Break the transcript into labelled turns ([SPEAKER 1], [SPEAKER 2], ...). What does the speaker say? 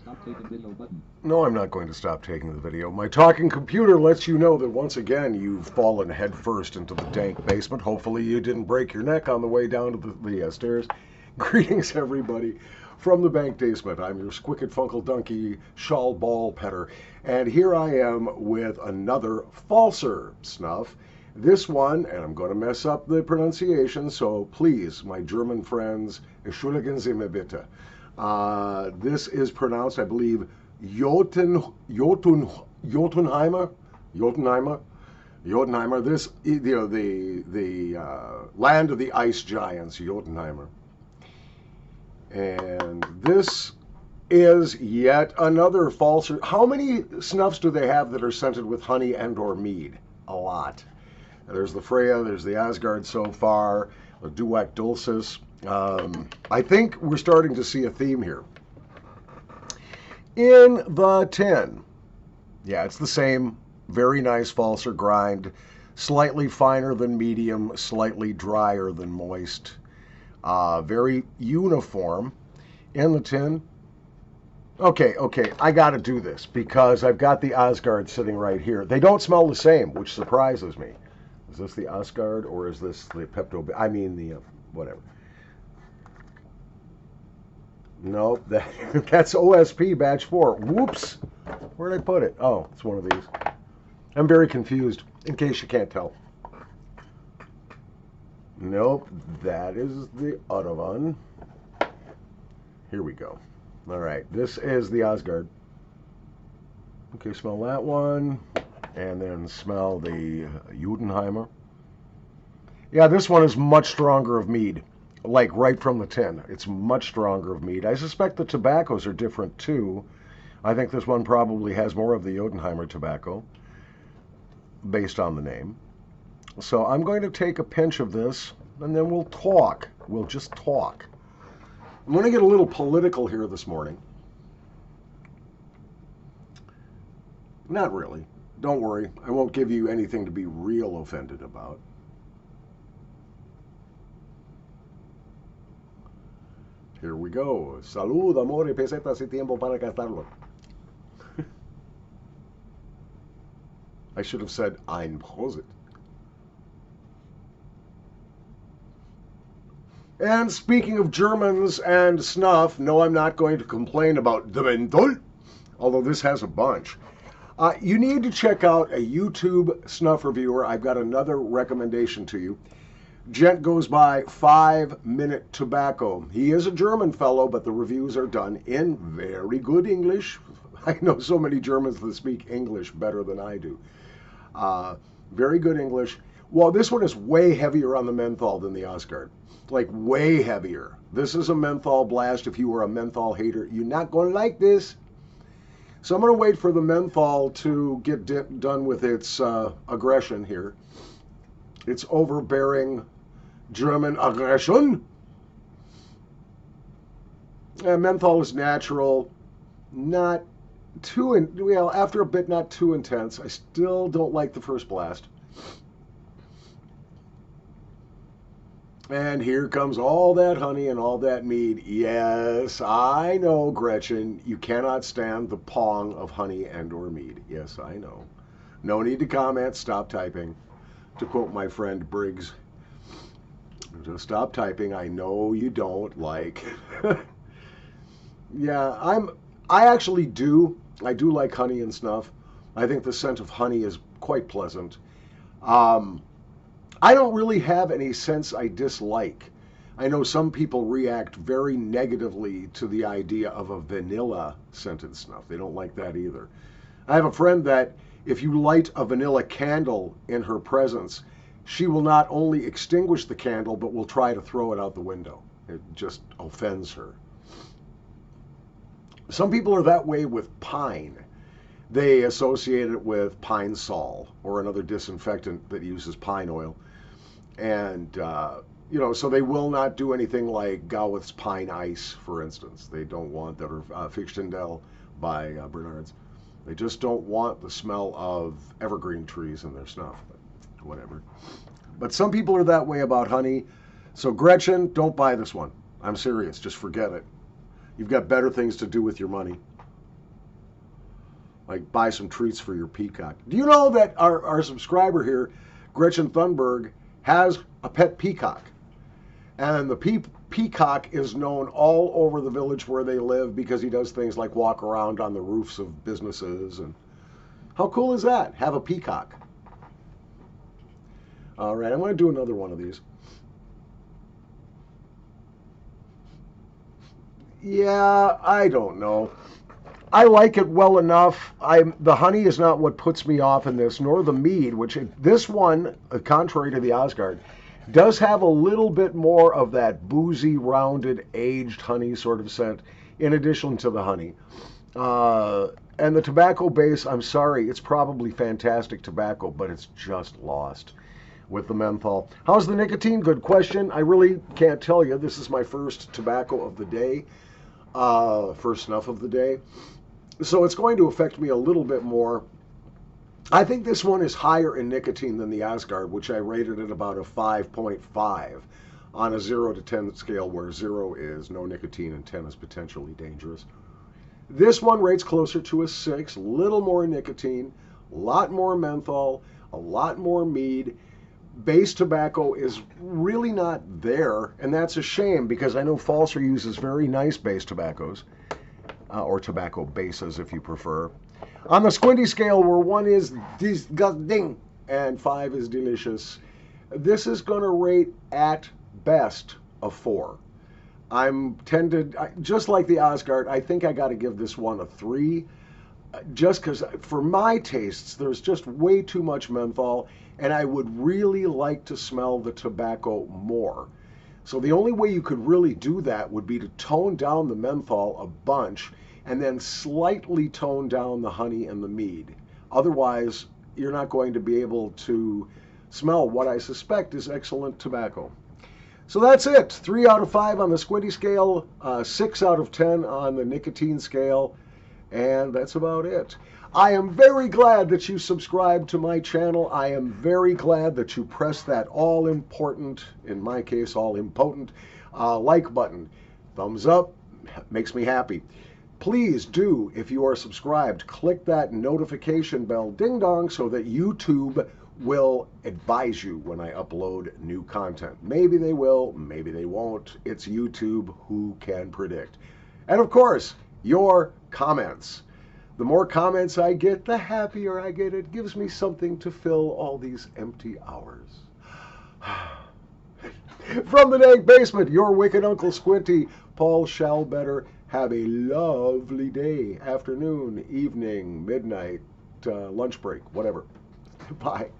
[SPEAKER 1] Stop taking video button.
[SPEAKER 2] No, I'm not going to stop taking the video. My talking computer lets you know that once again you've fallen headfirst into the dank basement. Hopefully you didn't break your neck on the way down to the stairs. Greetings, everybody, from the bank basement. I'm your Squicket Funkle Donkey Shawl Ball Petter, and here I am with another Pfalzer snuff. This one, and I'm going to mess up the pronunciation, so please, my German friends, entschuldigen Sie mir bitte. This is pronounced, I believe, Jotunheimer. This, the land of the ice giants, Jotunheimer. And this is yet another Pfalzer. How many snuffs do they have that are scented with honey and/or mead? A lot. There's the Freya, there's the Asgard so far, the Duac Dulcis. I think we're starting to see a theme here. In the tin, yeah, it's the same, very nice Pfalzer grind, slightly finer than medium, slightly drier than moist, very uniform. In the tin, okay, I got to do this because I've got the Asgard sitting right here. They don't smell the same, which surprises me. Is this the Asgard or is this the Pepto? I mean the whatever. Nope, that's OSP batch 4. Whoops. Where did I put it? Oh, it's one of these. I'm very confused, in case you can't tell. Nope, that is the other one. Here we go. All right, this is the Asgard. Okay, smell that one. And then smell the Jotunheimer. Yeah, this one is much stronger of mead. Like right from the tin. It's much stronger of mead. I suspect the tobaccos are different too. I think this one probably has more of the Jotunheimer tobacco based on the name. So I'm going to take a pinch of this and then we'll talk. We'll just talk. I'm going to get a little political here this morning. Not really. Don't worry. I won't give you anything to be real offended about. Here we go. Salud, amor, pesetas y tiempo para gastarlo. I should have said ein Prosit. And speaking of Germans and snuff, no, I'm not going to complain about the menthol, although this has a bunch. You need to check out a YouTube snuff reviewer. I've got another recommendation to you. Gent goes by 5 Minute Tobacco. He is a German fellow, but the reviews are done in very good English. I know so many Germans that speak English better than I do. Very good English. Well, this one is way heavier on the menthol than the Asgard. Like way heavier. This is a menthol blast. If you were a menthol hater, you're not going to like this. So I'm going to wait for the menthol to get done with its aggression here. Its overbearing German aggression. And menthol is natural, not too, well, after a bit, not too intense. I still don't like the first blast. And here comes all that honey and all that mead. Yes, I know, Gretchen, you cannot stand the pong of honey and or mead. Yes, I know. No need to comment. Stop typing. To quote my friend Briggs, just stop typing. I know you don't like. Yeah, I actually do. I do like honey and snuff. I think the scent of honey is quite pleasant. I don't really have any scents I dislike. I know some people react very negatively to the idea of a vanilla scented snuff. They don't like that either. I have a friend that if you light a vanilla candle in her presence, she will not only extinguish the candle, but will try to throw it out the window. It just offends her. Some people are that way with pine. They associate it with pine sol or another disinfectant that uses pine oil. And, so they will not do anything like Gowith's Pine Ice, for instance. They don't want that, or Fichtendel by Bernard's. They just don't want the smell of evergreen trees in their snuff, but whatever. But some people are that way about honey. So Gretchen, don't buy this one. I'm serious. Just forget it. You've got better things to do with your money. Like buy some treats for your peacock. Do you know that our subscriber here, Gretchen Thunberg, has a pet peacock? And the peacock is known all over the village where they live because he does things like walk around on the roofs of businesses. And how cool is that? Have a peacock. All right, I'm going to do another one of these. Yeah, I don't know. I like it well enough. The honey is not what puts me off in this, nor the mead, this one, contrary to the Asgard, does have a little bit more of that boozy, rounded, aged honey sort of scent in addition to the honey. And the tobacco base, I'm sorry, it's probably fantastic tobacco, but it's just lost with the menthol. How's the nicotine? Good question. I really can't tell you. This is my first tobacco of the day, first snuff of the day. So it's going to affect me a little bit more. I think this one is higher in nicotine than the Asgard, which I rated at about a 5.5 on a 0 to 10 scale, where 0 is no nicotine and 10 is potentially dangerous. This one rates closer to a 6, a little more nicotine, a lot more menthol, a lot more mead. Base tobacco is really not there, and that's a shame because I know Pfalzer uses very nice base tobaccos, or tobacco bases if you prefer. On the squinty scale, where 1 is disgusting and 5 is delicious, this is going to rate at best a 4. I'm tended, just like the Asgard, I think I got to give this one a 3, just because for my tastes, there's just way too much menthol, and I would really like to smell the tobacco more. So the only way you could really do that would be to tone down the menthol a bunch and then slightly tone down the honey and the mead. Otherwise, you're not going to be able to smell what I suspect is excellent tobacco. So that's it. 3 out of 5 on the squinty scale, 6 out of 10 on the nicotine scale, and that's about it. I am very glad that you subscribed to my channel. I am very glad that you pressed that all-important, in my case, all-impotent, like button. Thumbs up makes me happy. Please do, if you are subscribed, click that notification bell ding-dong so that YouTube will advise you when I upload new content. Maybe they will, maybe they won't. It's YouTube, who can predict? And of course, your comments. The more comments I get, the happier I get. It gives me something to fill all these empty hours. From the dank basement, your wicked Uncle Squinty, Paul Shallbetter. Have a lovely day, afternoon, evening, midnight, lunch break, whatever. Bye.